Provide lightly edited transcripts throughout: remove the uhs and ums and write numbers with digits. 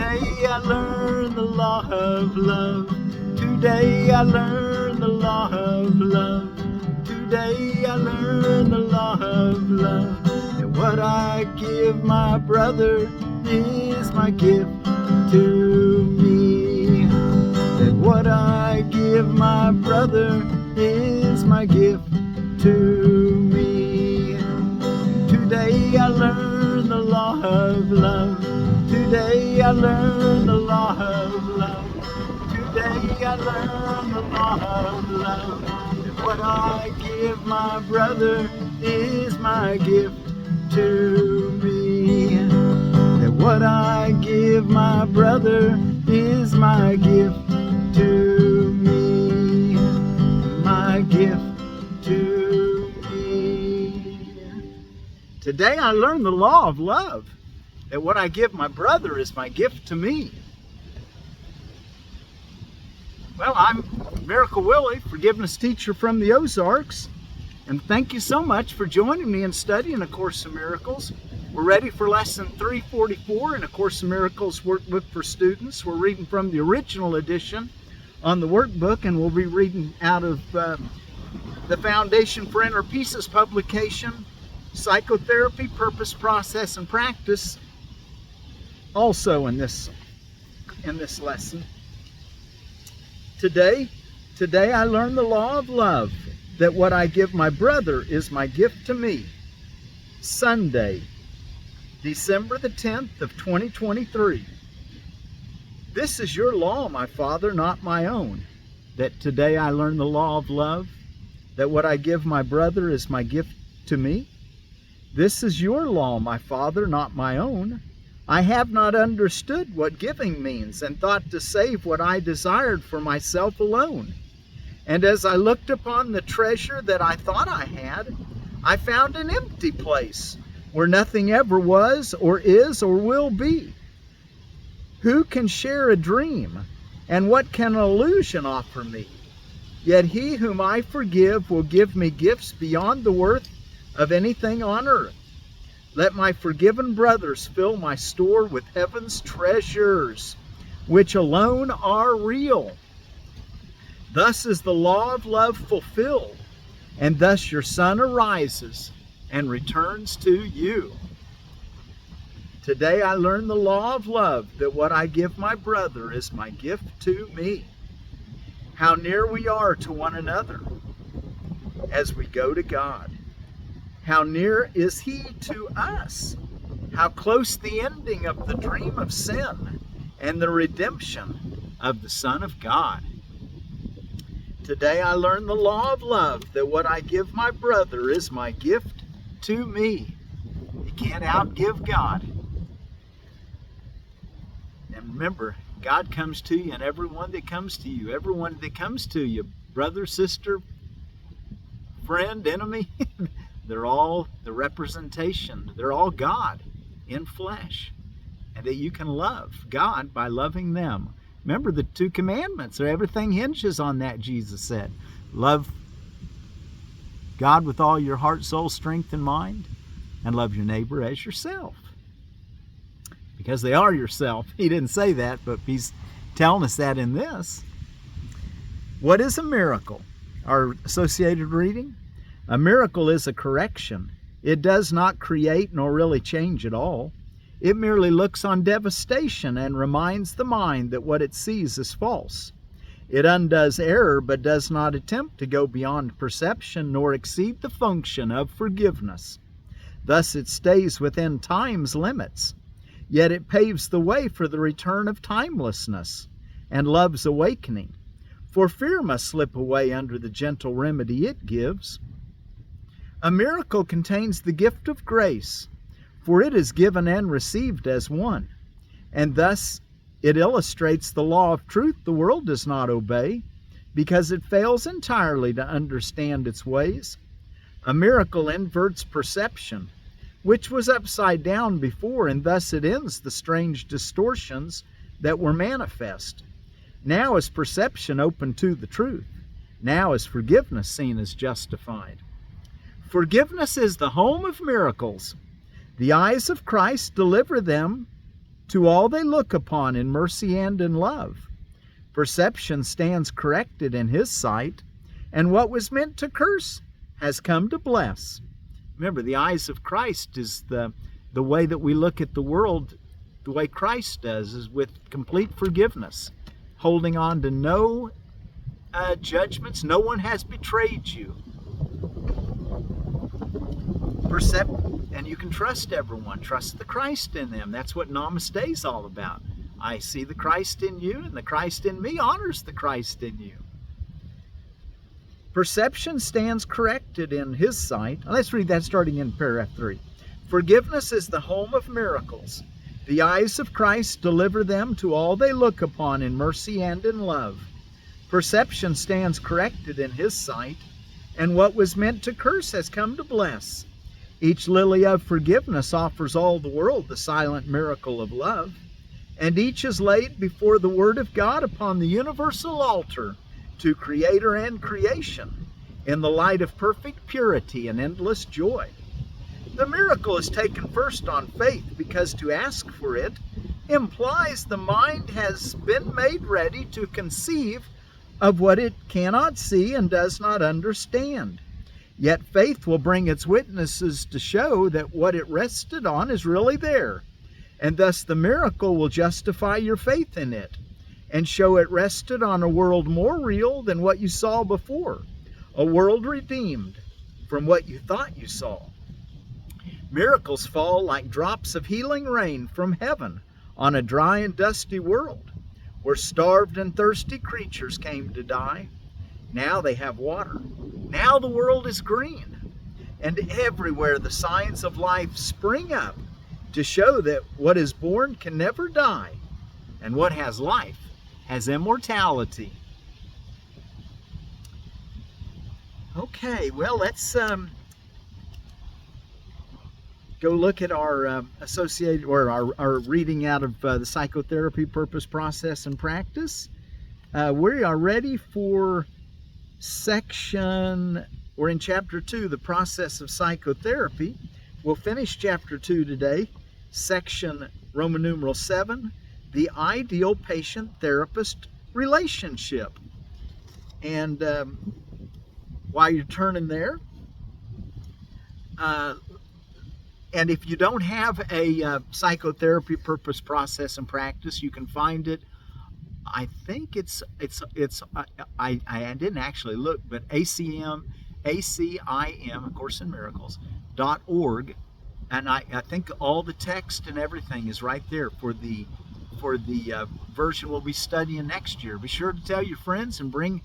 Today I learned the law of love. Today I learned the law of love. Today I learned the law of love. And what I give my brother is my gift to me. And what I give my brother is my gift to me. Today I learned the law of love. Today I learned the law of love. Today I learned the law of love. And what I give my brother is my gift to me. And what I give my brother is my gift to me. My gift to me. Today I learned the law of love. That what I give my brother is my gift to me. Well, I'm Miracle Willie, forgiveness teacher from the Ozarks, and thank you so much for joining me in studying A Course in Miracles. We're ready for lesson 344 in A Course in Miracles workbook for students. We're reading from the original edition on the workbook, and we'll be reading out of the Foundation for Inner Peace's publication, Psychotherapy, Purpose, Process, and Practice, also in this lesson. Today I learned the law of love, that what I give my brother is my gift to me. Sunday, December the 10th of 2023. This is your law, my Father, not my own, that today I learned the law of love, that what I give my brother is my gift to me. This is your law, my Father, not my own. I have not understood what giving means, and thought to save what I desired for myself alone. And as I looked upon the treasure that I thought I had, I found an empty place, where nothing ever was, or is, or will be. Who can share a dream, and what can an illusion offer me? Yet he whom I forgive will give me gifts beyond the worth of anything on earth. Let my forgiven brothers fill my store with heaven's treasures, which alone are real. Thus is the law of love fulfilled, and thus your sun arises and returns to you. Today I learned the law of love, that what I give my brother is my gift to me. How near we are to one another as we go to God. How near is He to us? How close the ending of the dream of sin and the redemption of the Son of God. Today I learned the law of love, that what I give my brother is my gift to me. You can't outgive God. And remember, God comes to you, and everyone that comes to you, everyone that comes to you, brother, sister, friend, enemy, they're all the representation. They're all God in flesh. And that you can love God by loving them. Remember the 2 commandments. Everything hinges on that, Jesus said. Love God with all your heart, soul, strength, and mind. And love your neighbor as yourself. Because they are yourself. He didn't say that, but he's telling us that in this. What is a miracle? Our associated reading. A miracle is a correction. It does not create nor really change at all. It merely looks on devastation and reminds the mind that what it sees is false. It undoes error, but does not attempt to go beyond perception nor exceed the function of forgiveness. Thus it stays within time's limits. Yet it paves the way for the return of timelessness and love's awakening. For fear must slip away under the gentle remedy it gives. A miracle contains the gift of grace, for it is given and received as one. And thus it illustrates the law of truth the world does not obey, because it fails entirely to understand its ways. A miracle inverts perception, which was upside down before, and thus it ends the strange distortions that were manifest. Now is perception open to the truth. Now is forgiveness seen as justified. Forgiveness is the home of miracles. The eyes of Christ deliver them to all they look upon in mercy and in love. Perception stands corrected in his sight, and what was meant to curse has come to bless. Remember, the eyes of Christ is the way that we look at the world, the way Christ does, is with complete forgiveness, holding on to no judgments. No one has betrayed you. And you can trust everyone. Trust the Christ in them. That's what Namaste is all about. I see the Christ in you, and the Christ in me honors the Christ in you. Perception stands corrected in his sight. Let's read that starting in paragraph 3. Forgiveness is the home of miracles. The eyes of Christ deliver them to all they look upon in mercy and in love. Perception stands corrected in his sight, and what was meant to curse has come to bless. Each lily of forgiveness offers all the world the silent miracle of love, and each is laid before the Word of God upon the universal altar to Creator and creation in the light of perfect purity and endless joy. The miracle is taken first on faith, because to ask for it implies the mind has been made ready to conceive of what it cannot see and does not understand. Yet faith will bring its witnesses to show that what it rested on is really there, and thus the miracle will justify your faith in it and show it rested on a world more real than what you saw before, a world redeemed from what you thought you saw. Miracles fall like drops of healing rain from heaven on a dry and dusty world where starved and thirsty creatures came to die. Now they have water. Now the world is green. And everywhere the signs of life spring up to show that what is born can never die, and what has life has immortality. Okay, well, let's go look at our associated, or our reading out of the Psychotherapy, Purpose, Process, and Practice. We are ready for we're in chapter 2, the process of psychotherapy. We'll finish chapter 2 today, section Roman numeral 7, the ideal patient-therapist relationship. And while you're turning there, and if you don't have a psychotherapy purpose, process, and practice, you can find it. I think I didn't actually look, but ACIM, A Course in Miracles, .org, and I think all the text and everything is right there for the version we'll be studying next year. Be sure to tell your friends and bring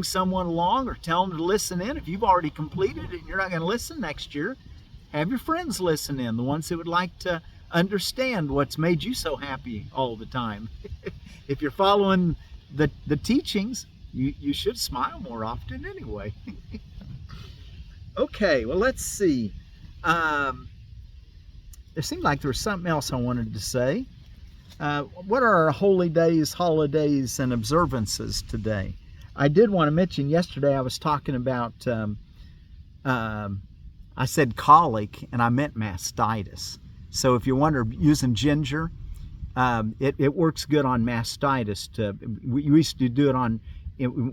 someone along, or tell them to listen in. If you've already completed it and you're not going to listen next year, have your friends listen in, the ones that would like to understand what's made you so happy all the time. If you're following the teachings, you should smile more often anyway. Okay, well, let's see. It seemed like there was something else I wanted to say. What are our holy days, holidays, and observances today? I did want to mention yesterday I was talking about, I said colic, and I meant mastitis. So if you wonder, using ginger, it works good on mastitis. We used to do it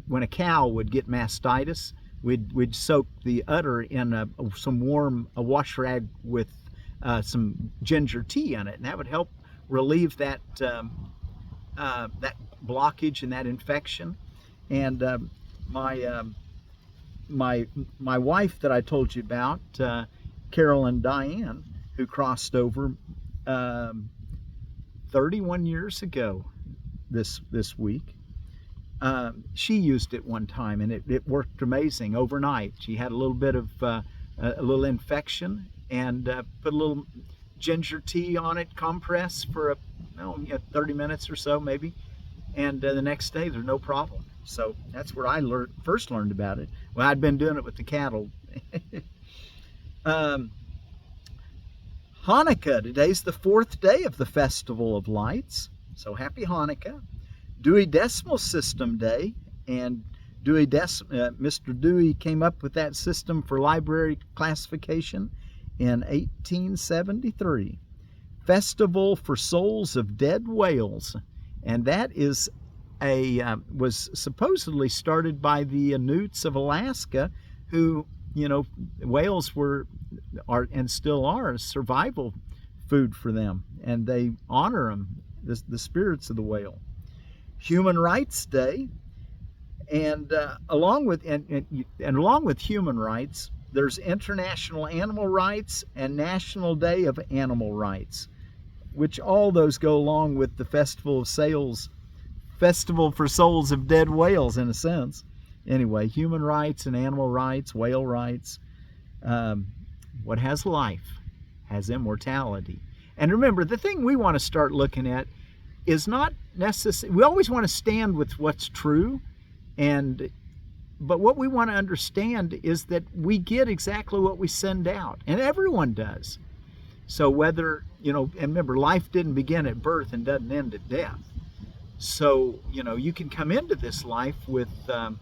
when a cow would get mastitis, we'd soak the udder in some warm wash rag with some ginger tea in it, and that would help relieve that that blockage and that infection. And my wife that I told you about, Carol and Diane, who crossed over 31 years ago this week. She used it one time, and it worked amazing overnight. She had a little bit of a little infection, and put a little ginger tea on it, compress for 30 minutes or so maybe, and the next day there's no problem. So that's where I first learned about it. Well, I'd been doing it with the cattle. Hanukkah, today's the 4th day of the Festival of Lights, so happy Hanukkah. Dewey Decimal System Day, and Mr. Dewey came up with that system for library classification in 1873. Festival for Souls of Dead Whales, and that is was supposedly started by the Inuits of Alaska, who, whales are and still are survival food for them, and they honor them, the spirits of the whale. Human Rights Day, and along with human rights, there's International Animal Rights and National Day of Animal Rights, which all those go along with the Festival for Souls of Dead Whales, in a sense. Anyway, human rights and animal rights, whale rights. What has life has immortality. And remember, the thing we want to start looking at is not necessary. We always want to stand with what's true, but what we want to understand is that we get exactly what we send out, and everyone does. So whether, and remember, life didn't begin at birth and doesn't end at death. So, you can come into this life with, the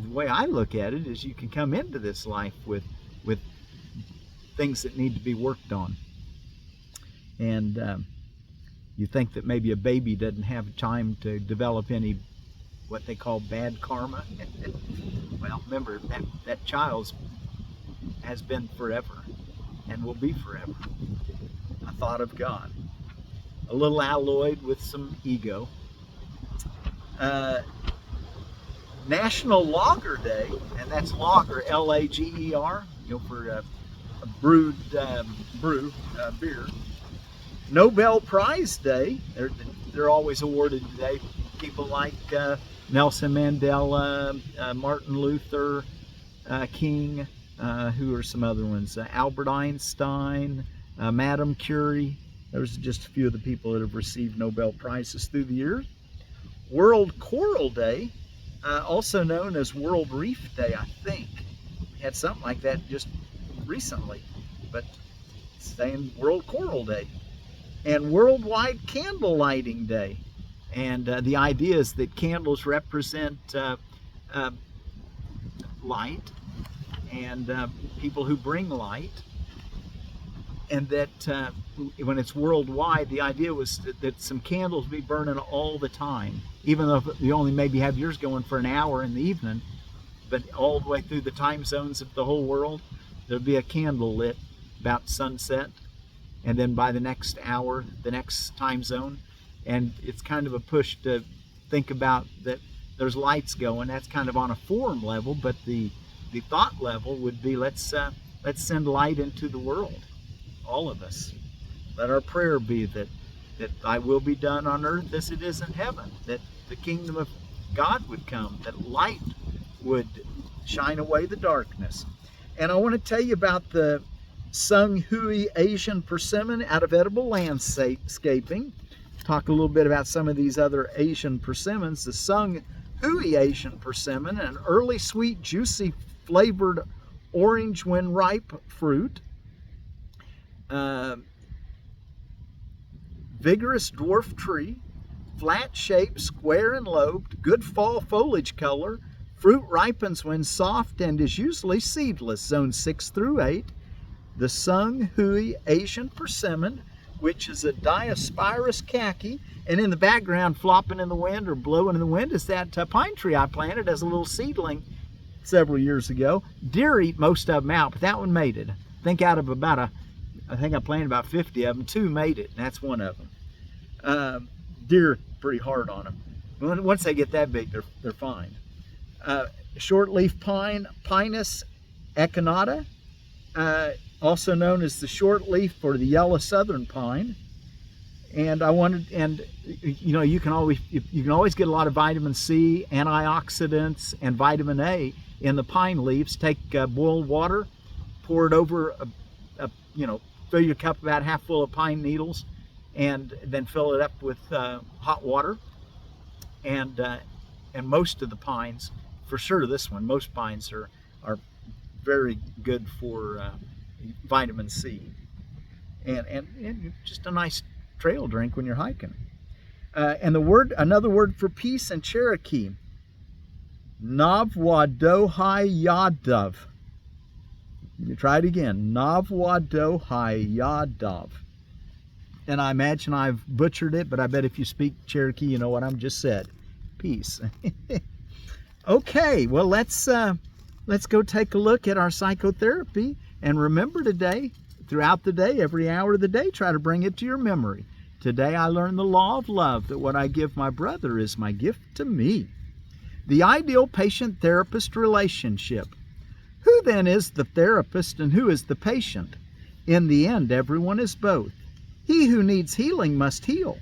way I look at it is you can come into this life with things that need to be worked on. And you think that maybe a baby doesn't have time to develop any, what they call bad karma. Well, remember, that child has been forever and will be forever a thought of God, a little alloyed with some ego. National Lager Day, and that's lager, L-A-G-E-R, for a brewed beer. Nobel Prize Day, they're always awarded today. People like Nelson Mandela, Martin Luther King, who are some other ones? Albert Einstein, Madame Curie. There's just a few of the people that have received Nobel Prizes through the years. World Coral Day, also known as World Reef Day, I think. We had something like that just recently, but it's saying World Coral Day. And Worldwide Candle Lighting Day. And the idea is that candles represent light and people who bring light. And that when it's worldwide, the idea was that some candles be burning all the time, even though you only maybe have yours going for an hour in the evening, but all the way through the time zones of the whole world, there'll be a candle lit about sunset, and then by the next hour, the next time zone. And it's kind of a push to think about that there's lights going. That's kind of on a form level, but the thought level would be let's send light into the world. All of us. Let our prayer be that thy will be done on earth as it is in heaven, that the kingdom of God would come, that light would shine away the darkness. And I want to tell you about the Sung Hui Asian Persimmon out of Edible Landscaping. Talk a little bit about some of these other Asian persimmons. The Sung Hui Asian Persimmon, an early sweet, juicy, flavored orange when ripe fruit. Vigorous dwarf tree, flat shape, square and lobed, good fall foliage color. Fruit ripens when soft and is usually seedless. Zone 6 through 8. The Sung Hui Asian Persimmon, which is a Diospirus khaki, and in the background, flopping in the wind or blowing in the wind, is that pine tree I planted as a little seedling several years ago. Deer eat most of them out, but that one made it. I think out of I think I planted about 50 of them. 2 made it, and that's one of them. Deer pretty hard on them. Once they get that big, they're fine. Shortleaf pine, Pinus echinata, also known as the shortleaf or the yellow southern pine. And you can always get a lot of vitamin C, antioxidants, and vitamin A in the pine leaves. Take boiled water, pour it over fill your cup about half full of pine needles, and then fill it up with hot water. And most of the pines, for sure this one, most pines are very good for vitamin C, and just a nice trail drink when you're hiking. And another word for peace in Cherokee, Navwadohai Yadav. You try it again. Navwadohai Yadav. and I imagine I've butchered it, but I bet if you speak Cherokee, you know what I'm just said. Peace. Okay, well, let's go take a look at our psychotherapy, and remember today, throughout the day, every hour of the day, try to bring it to your memory. Today I learned the law of love, that what I give my brother is my gift to me. The ideal patient-therapist relationship. Who then is the therapist and who is the patient? In the end, everyone is both. He who needs healing must heal.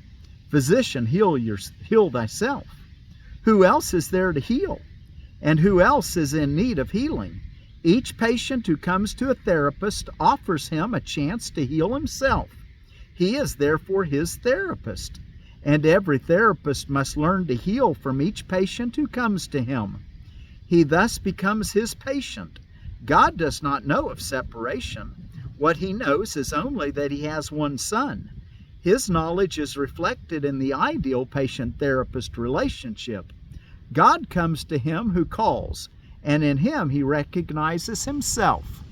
Physician, heal thyself. Who else is there to heal? And who else is in need of healing? Each patient who comes to a therapist offers him a chance to heal himself. He is therefore his therapist. And every therapist must learn to heal from each patient who comes to him. He thus becomes his patient. God does not know of separation. What he knows is only that he has one son. His knowledge is reflected in the ideal patient-therapist relationship. God comes to him who calls, and in him he recognizes himself.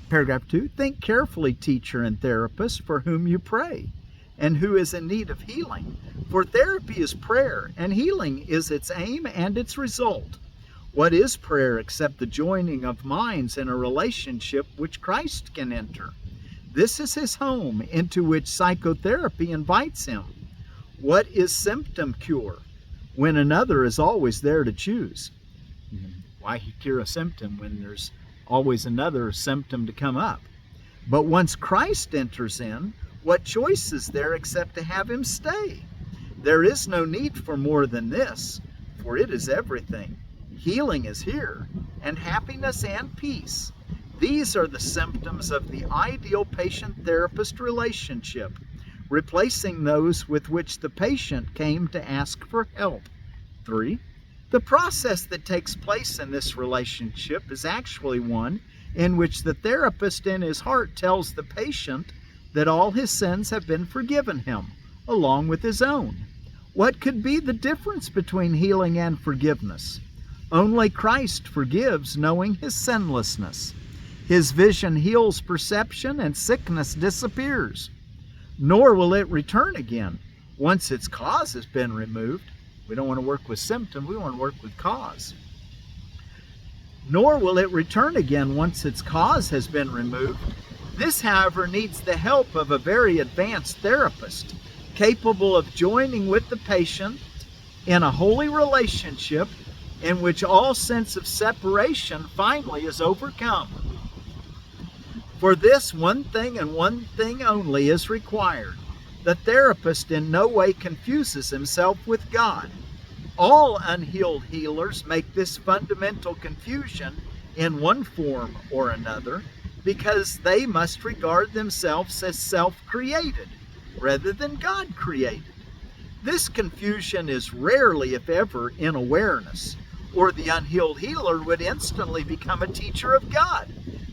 Paragraph 2, think carefully, teacher and therapist, for whom you pray, and who is in need of healing. For therapy is prayer, and healing is its aim and its result. What is prayer except the joining of minds in a relationship which Christ can enter? This is his home, into which psychotherapy invites him. What is symptom cure? When another is always there to choose. Why cure a symptom when there's always another symptom to come up? But once Christ enters in, what choice is there except to have him stay? There is no need for more than this, for it is everything. Healing is here, and happiness and peace. These are the symptoms of the ideal patient-therapist relationship, replacing those with which the patient came to ask for help. 3. The process that takes place in this relationship is actually one in which the therapist in his heart tells the patient that all his sins have been forgiven him, along with his own. What could be the difference between healing and forgiveness? Only Christ forgives, knowing his sinlessness. His vision heals perception, and sickness disappears. Nor will it return again once its cause has been removed. We don't want to work with symptom, we want to work with cause. Nor will it return again once its cause has been removed. This, however, needs the help of a very advanced therapist, capable of joining with the patient in a holy relationship in which all sense of separation finally is overcome. For this, one thing and one thing only is required. The therapist in no way confuses himself with God. All unhealed healers make this fundamental confusion in one form or another because they must regard themselves as self-created rather than God-created. This confusion is rarely, if ever, in awareness, or the unhealed healer would instantly become a teacher of God,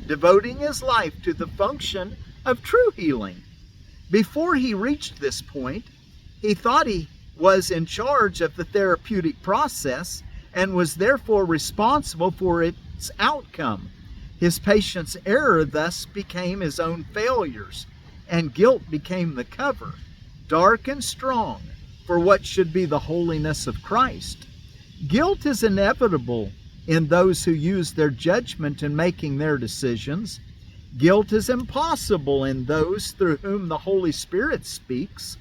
devoting his life to the function of true healing. Before he reached this point, he thought he was in charge of the therapeutic process and was therefore responsible for its outcome. His patient's error thus became his own failures, and guilt became the cover, dark and strong, for what should be the holiness of Christ. Guilt is inevitable in those who use their judgment in making their decisions. Guilt is impossible in those through whom the Holy Spirit speaks.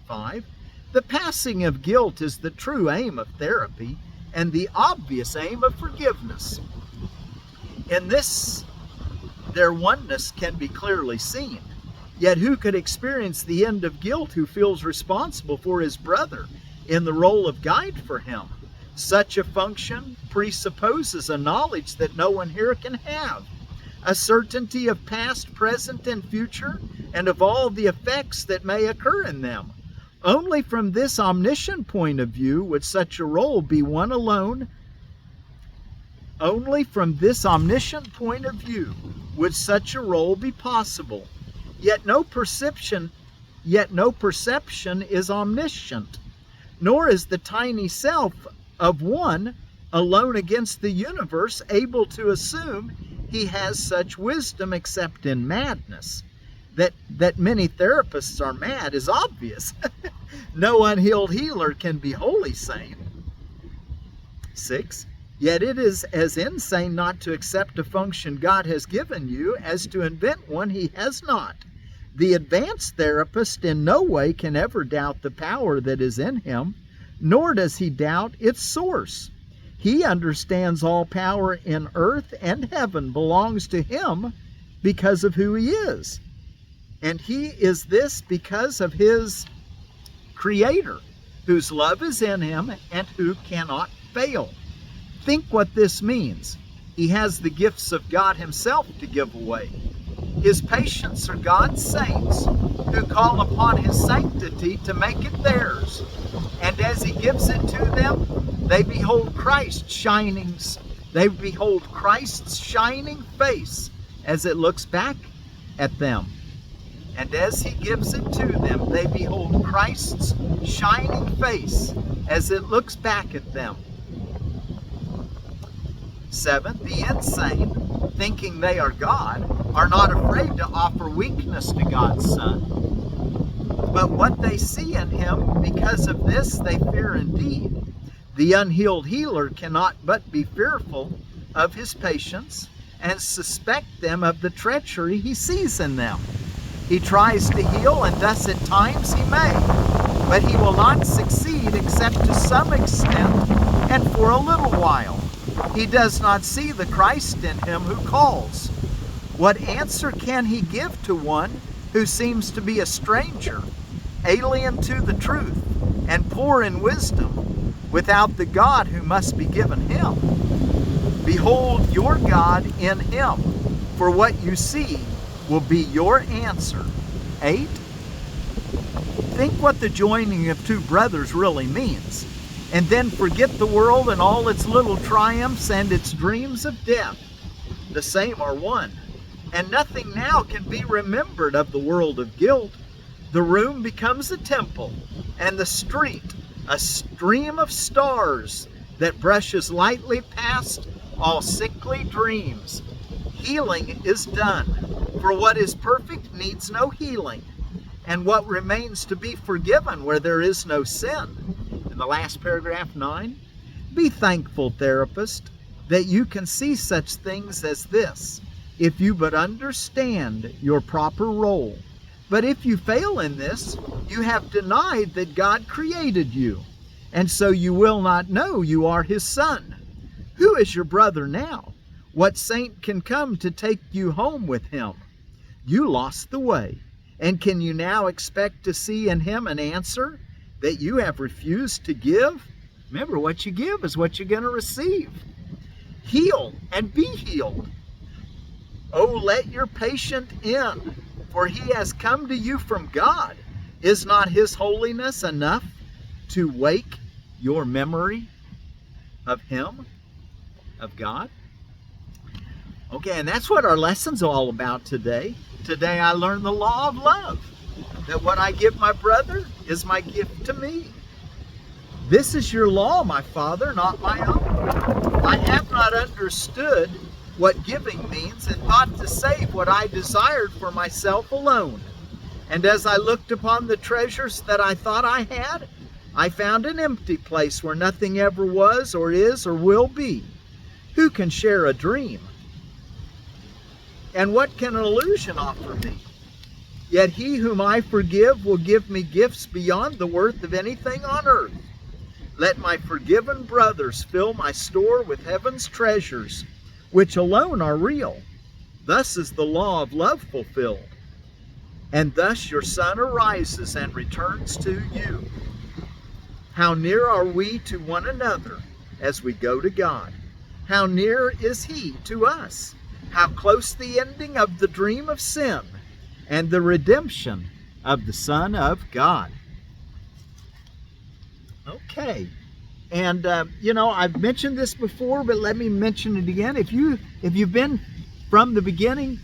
5. The passing of guilt is the true aim of therapy and the obvious aim of forgiveness. In this, their oneness can be clearly seen. Yet who could experience the end of guilt who feels responsible for his brother in the role of guide for him? Such a function presupposes a knowledge that no one here can have, a certainty of past, present, and future, and of all the effects that may occur in them. Only from this omniscient point of view would such a role be one alone. Only from this omniscient point of view would such a role be possible. Yet no perception is omniscient, nor is the tiny self of one alone against the universe able to assume he has such wisdom except in madness. that many therapists are mad is obvious. No unhealed healer can be wholly sane. 6. Yet it is as insane not to accept a function God has given you as to invent one He has not. The advanced therapist in no way can ever doubt the power that is in him, nor does he doubt its source. He understands all power in earth and heaven belongs to him because of who he is. And he is this because of his Creator, whose love is in him and who cannot fail. Think what this means. He has the gifts of God himself to give away. His patients are God's saints who call upon his sanctity to make it theirs. And as he gives it to them, they behold Christ's shining face as it looks back at them. And as he gives it to them, they behold Christ's shining face as it looks back at them. 7. The insane, thinking they are God, are not afraid to offer weakness to God's Son. But what they see in him, because of this they fear indeed. The unhealed healer cannot but be fearful of his patients and suspect them of the treachery he sees in them. He tries to heal, and thus at times he may, but he will not succeed except to some extent and for a little while. He does not see the Christ in him who calls. What answer can he give to one who seems to be a stranger, alien to the truth, and poor in wisdom, without the God who must be given him? Behold your God in him, for what you see will be your answer. 8. Think what the joining of two brothers really means, and then forget the world and all its little triumphs and its dreams of death. The same are one, and nothing now can be remembered of the world of guilt. The room becomes a temple, and the street a stream of stars that brushes lightly past all sickly dreams. Healing is done, for what is perfect needs no healing, and what remains to be forgiven where there is no sin. In the last paragraph, 9, be thankful, therapist, that you can see such things as this, if you but understand your proper role. But if you fail in this, you have denied that God created you, and so you will not know you are his son. Who is your brother now? What saint can come to take you home with him? You lost the way, and can you now expect to see in him an answer that you have refused to give? Remember, what you give is what you're going to receive. Heal and be healed. Oh, let your patient in, for he has come to you from God. Is not his holiness enough to wake your memory of him, of God? Okay, and that's what our lesson's all about today. Today I learned the law of love, that what I give my brother is my gift to me. This is your law, my Father, not my own. I have not understood what giving means, and thought to save what I desired for myself alone. And as I looked upon the treasures that I thought I had, I found an empty place where nothing ever was or is or will be. Who can share a dream? And what can an illusion offer me? Yet he whom I forgive will give me gifts beyond the worth of anything on earth. Let my forgiven brothers fill my store with heaven's treasures, which alone are real. Thus is the law of love fulfilled. And thus your Son arises and returns to you. How near are we to one another as we go to God? How near is he to us? How close the ending of the dream of sin and the redemption of the Son of God. Okay. And, I've mentioned this before, but let me mention it again. If you've been from the beginning,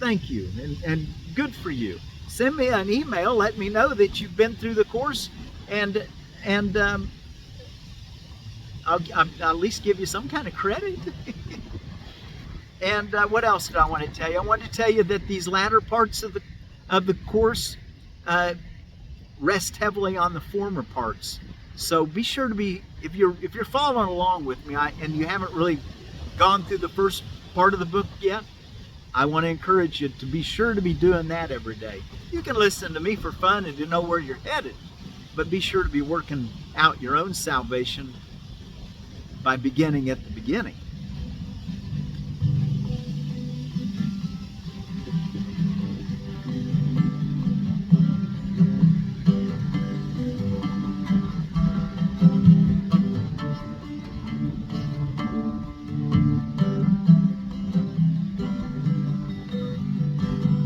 thank you, and good for you. Send me an email. Let me know that you've been through the course, and I'll at least give you some kind of credit. And what else did I want to tell you? I want to tell you that these latter parts of of the course rest heavily on the former parts. So be sure to be, if you're following along with me and you haven't really gone through the first part of the book yet, I want to encourage you to be sure to be doing that every day. You can listen to me for fun and to know where you're headed, but be sure to be working out your own salvation by beginning at the beginning.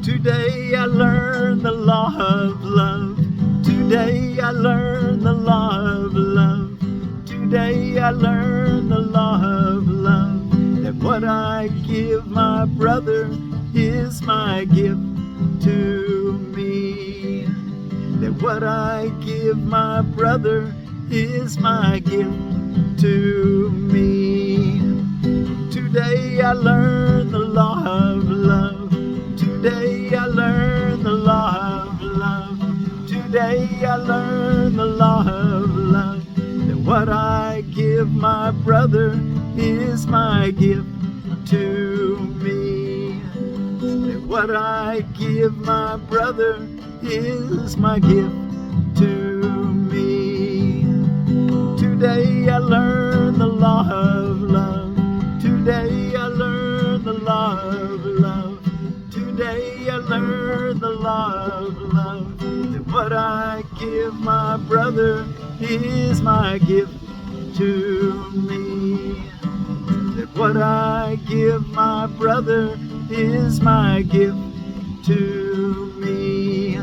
Today I learned the law of love. Today I learned the law of love. Today I learned the law of love. That what I give my brother is my gift to me. That what I give my brother is my gift to me. Today I learned the law of love. Today I learned the law of love. Today I learned the law of love. That what I give my brother is my gift to me. That what I give my brother is my gift to me. Today I learned the law of love. Today I learned the law of love. Today I learned the law of love. That what I give my brother is my gift to me. That what I give my brother is my gift to me.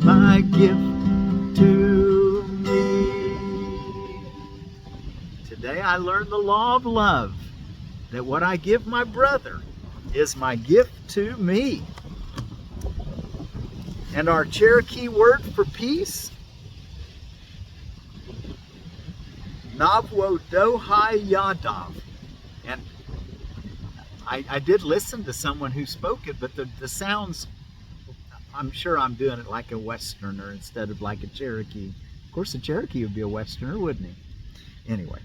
My gift to me. Today I learned the law of love. That what I give my brother is my gift to me. And our Cherokee word for peace, Navwodohayadav. And I did listen to someone who spoke it, but the sounds, I'm sure I'm doing it like a Westerner instead of like a Cherokee. Of course, a Cherokee would be a Westerner, wouldn't he? Anyway.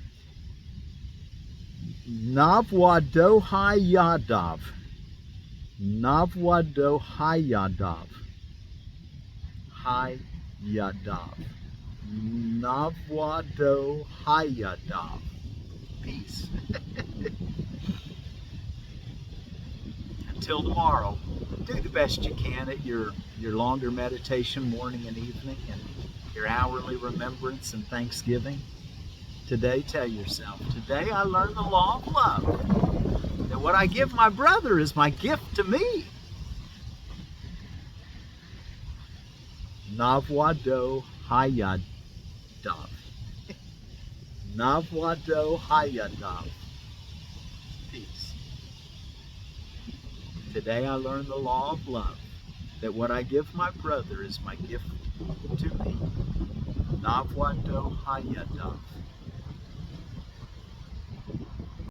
Navwodohayadav. Navwodohayadav. Hayadav. Navwodohayadav. Peace. Until tomorrow, do the best you can at your longer meditation morning and evening, and your hourly remembrance and thanksgiving. Today, tell yourself, today I learned the law of love. That what I give my brother is my gift to me. Navwodohayadav. Navwodohayadav. Peace. Today I learned the law of love. That what I give my brother is my gift to me. Navwodohayadav.